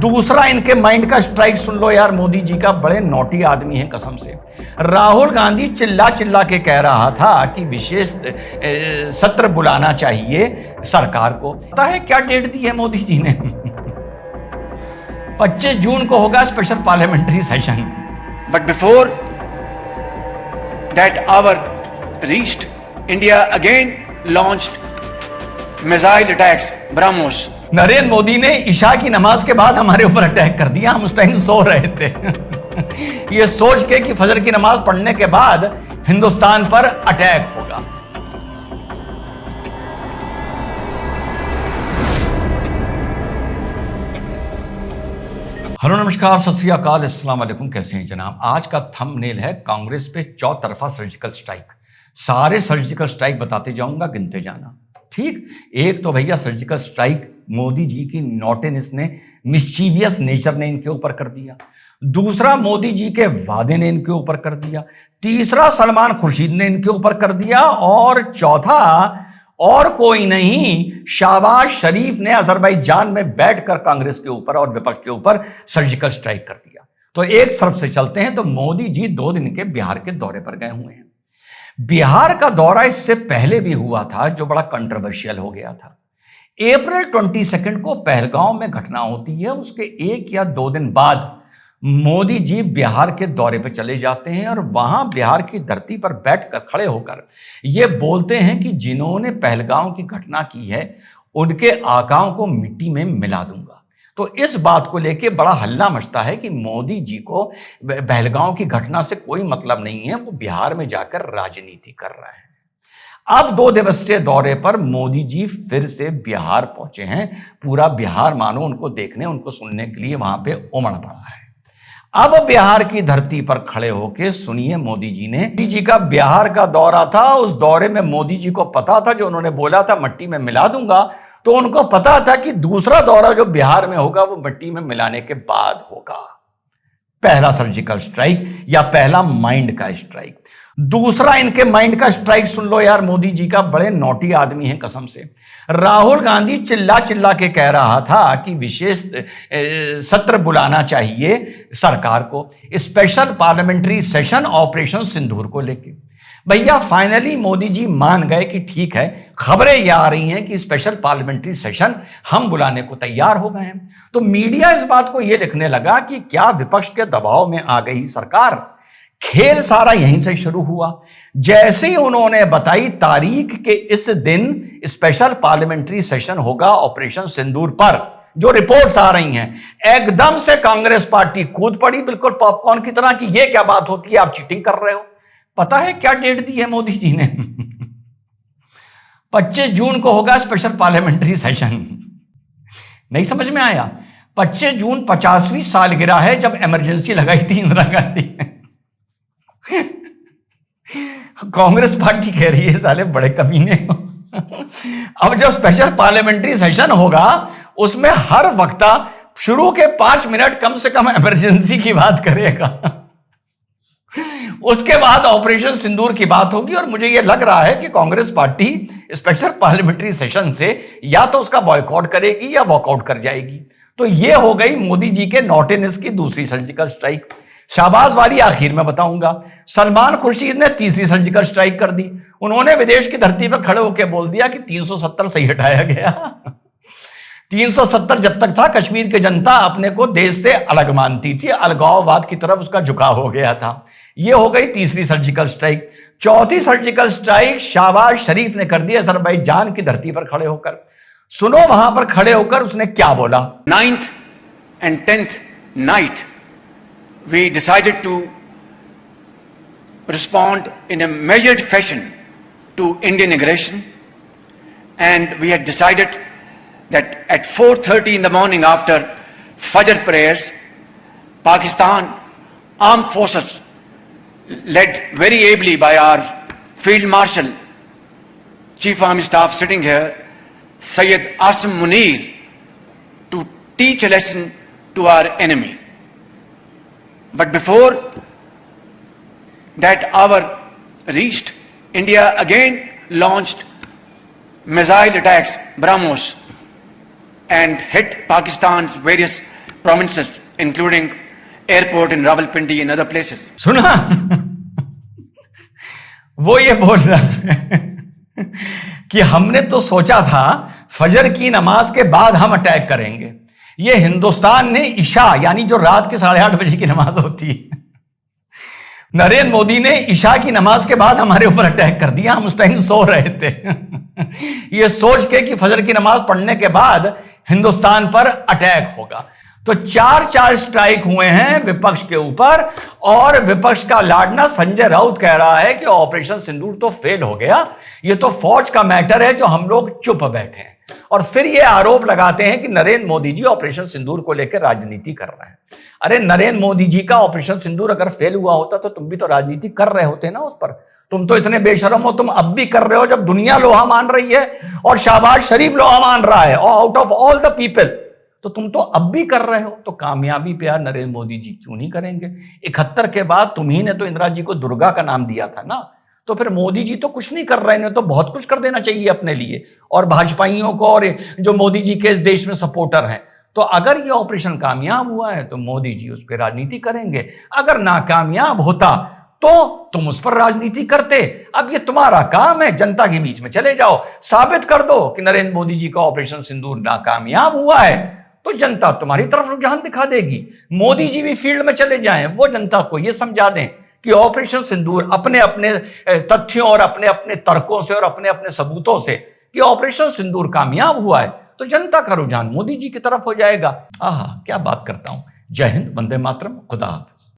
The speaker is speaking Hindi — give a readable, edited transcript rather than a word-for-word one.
दूसरा इनके माइंड का स्ट्राइक सुन लो यार, मोदी जी का बड़े नौटी आदमी है कसम से। राहुल गांधी चिल्ला चिल्ला के कह रहा था कि विशेष सत्र बुलाना चाहिए सरकार को। पता है क्या डेट दी है मोदी जी ने? 25 जून को होगा special parliamentary session. But before that hour reached, India again launched missile attacks BrahMos. Narendra Modi ने ईशा की नमाज के बाद हमारे ऊपर अटैक कर दिया। हम उस टाइम सो रहे थे ये सोच के कि फजर की नमाज पढ़ने के बाद हिंदुस्तान पर अटैक होगा। हेलो नमस्कार, सत श्री अकाल, अस्सलाम वालेकुम। कैसे हैं जनाब? आज का थंबनेल है कांग्रेस पे चौतरफा सर्जिकल स्ट्राइक। सारे सर्जिकल स्ट्राइक बताते जाऊंगा, गिनते जाना। ठीक, एक तो भैया सर्जिकल स्ट्राइक मोदी जी की नॉटेनेस ने, मिस्चीवियस नेचर ने इनके ऊपर कर दिया। दूसरा मोदी जी के वादे ने इनके ऊपर कर दिया। तीसरा सलमान खुर्शीद ने इनके ऊपर कर दिया। और चौथा और कोई नहीं, शहबाज शरीफ ने अजरबैजान में बैठकर कांग्रेस के ऊपर और विपक्ष के ऊपर सर्जिकल स्ट्राइक कर दिया। तो एक तरफ से चलते हैं तो मोदी जी 2 दिन के बिहार के दौरे पर गए हुए हैं। बिहार का दौरा इससे पहले भी हुआ था जो बड़ा कंट्रोवर्शियल हो गया था। अप्रैल 22 को पहलगांव में घटना होती है, उसके 1 या 2 दिन बाद मोदी जी बिहार के दौरे पर चले जाते हैं और वहां बिहार की धरती पर बैठकर खड़े होकर ये बोलते हैं कि जिन्होंने पहलगांव की घटना की है उनके आकाओं को मिट्टी में मिला दूंगा। तो इस बात को लेके बड़ा हल्ला मचता है कि मोदी जी को पहलगांव की घटना से कोई मतलब नहीं है, वो बिहार में जाकर राजनीति कर रहे हैं। अब 2 दिवसीय दौरे पर मोदी जी फिर से बिहार पहुंचे हैं। पूरा बिहार मानो उनको देखने, उनको सुनने के लिए वहां पे उमड़ पड़ा है। अब बिहार की धरती पर खड़े होके सुनिए मोदी जी का बिहार का दौरा था। उस दौरे में मोदी जी को पता था, जो उन्होंने बोला था मट्टी में मिला दूंगा, तो उनको पता था कि दूसरा दौरा जो बिहार में होगा वो मट्टी में मिलाने के बाद होगा। पहला सर्जिकल स्ट्राइक या पहला माइंड का स्ट्राइक। दूसरा इनके माइंड का स्ट्राइक सुन लो यार, मोदी जी का बड़े नौटी आदमी है कसम से। राहुल गांधी चिल्ला चिल्ला के कह रहा था कि विशेष सत्र बुलाना चाहिए सरकार को, स्पेशल पार्लियामेंट्री सेशन ऑपरेशन सिंदूर को लेके। भैया फाइनली मोदी जी मान गए कि ठीक है, खबरें ये आ रही हैं कि स्पेशल पार्लियामेंट्री सेशन हम बुलाने को तैयार हो गए हैं। तो मीडिया इस बात को यह लिखने लगा कि क्या विपक्ष के दबाव में आ गई सरकार। खेल सारा यहीं से शुरू हुआ। जैसे ही उन्होंने बताई तारीख के इस दिन स्पेशल पार्लियामेंट्री सेशन होगा ऑपरेशन सिंदूर पर, जो रिपोर्ट्स आ रही हैं, एकदम से कांग्रेस पार्टी कूद पड़ी बिल्कुल पॉपकॉर्न की तरह कि यह क्या बात होती है, आप चीटिंग कर रहे हो। पता है क्या डेट दी है मोदी जी ने? 25 जून को होगा स्पेशल पार्लियामेंट्री सेशन। नहीं समझ में आया? 25 जून 50वीं सालगिरह है जब इमरजेंसी लगाई थी इंदिरा गांधी ने। कांग्रेस पार्टी कह रही है साले बड़े कमीने हो। अब जब स्पेशल पार्लियामेंट्री सेशन होगा उसमें हर वक्ता शुरू के 5 मिनट कम से कम इमरजेंसी की बात करेगा। उसके बाद ऑपरेशन सिंदूर की बात होगी। और मुझे यह लग रहा है कि Congress party special parliamentary session से या तो उसका बॉयकॉट करेगी या वॉकआउट कर जाएगी। तो यह हो गई मोदी जी के नॉटेनेस की दूसरी सर्जिकल स्ट्राइक। शाहबाज वाली आखिर में बताऊंगा। सलमान खुर्शीद ने तीसरी सर्जिकल स्ट्राइक कर दी। उन्होंने विदेश की धरती पर खड़े होकर बोल दिया कि 370 सही हटाया गया। 370 जब तक था कश्मीर की जनता अपने को देश से अलग मानती थी, अलगाववाद की तरफ उसका झुकाव हो गया था। यह हो गई तीसरी सर्जिकल स्ट्राइक। चौथी सर्जिकल स्ट्राइक शहबाज शरीफ ने कर दी अजरबैजान की धरती पर खड़े होकर। सुनो वहां पर खड़े होकर उसने क्या बोला। 9th and 10th night we decided to respond in a measured fashion to Indian aggression, and we had decided that at 4:30 in the morning after Fajr prayers, Pakistan armed forces led very ably by our Field Marshal, Chief Army Staff sitting here, Syed Asim Munir, to teach a lesson to our enemy. But before that hour reached, India again launched missile attacks, BrahMos, and hit Pakistan's various provinces, including airport in Rawalpindi and other places. सुना? वो ये बोल रहा है कि हमने तो सोचा था फजर की नमाज के बाद हम अटैक करेंगे। ये हिंदुस्तान ने इशा यानी जो रात के 8:30 बजे की नमाज होती है, नरेंद्र मोदी ने इशा की नमाज के बाद हमारे ऊपर अटैक कर दिया। हम उस टाइम सो रहे थे ये सोच के कि फजर की नमाज पढ़ने के बाद हिंदुस्तान पर अटैक होगा। तो 4 स्ट्राइक हुए हैं विपक्ष के ऊपर, और विपक्ष का लाडना संजय राउत कह रहा है कि ऑपरेशन सिंदूर तो फेल हो गया, ये तो फौज का मैटर है जो हम लोग चुप बैठे हैं। और फिर ये आरोप लगाते हैं कि नरेंद्र मोदी जी ऑपरेशन सिंदूर को लेकर राजनीति कर रहे हैं। अरे नरेंद्र मोदी जी का ऑपरेशन सिंदूर अगर फेल हुआ होता तो तुम भी तो राजनीति कर रहे होते ना उस पर। तुम तो इतने बेशरम हो, तुम अब भी कर रहे हो जब दुनिया लोहा मान रही है और शहबाज शरीफ लोहा मान रहा है, out of all the people, तो तुम तो अब भी कर रहे हो। तो कामयाबी पे यार नरेंद्र मोदी जी क्यों नहीं करेंगे? 71 के बाद तुम्ही ने तो इंदिरा जी को दुर्गा का नाम दिया था ना, तो फिर मोदी जी तो कुछ नहीं कर रहे हैं, तो बहुत कुछ कर देना चाहिए अपने लिए और भाजपाइयों को और जो मोदी जी के इस देश में सपोर्टर हैं। तो अगर ये ऑपरेशन कामयाब हुआ है तो मोदी जी उस पर राजनीति करेंगे, अगर नाकामयाब होता तो तुम उस पर राजनीति करते। अब ये तुम्हारा काम है, जनता के बीच में चले जाओ, साबित कर दो कि नरेंद्र मोदी जी का ऑपरेशन सिंदूर नाकामयाब हुआ है, तो जनता तुम्हारी तरफ रुझान दिखा देगी। मोदी जी भी फील्ड में चले जाएं, वो जनता को ये समझा दें कि ऑपरेशन सिंदूर अपने अपने तथ्यों और अपने अपने तर्कों से और अपने अपने सबूतों से कि ऑपरेशन सिंदूर कामयाब हुआ है, तो जनता का रुझान मोदी जी की तरफ हो जाएगा। आहा, क्या बात करता हूं। जय हिंद, वंदे मातरम, खुदा हाफिज।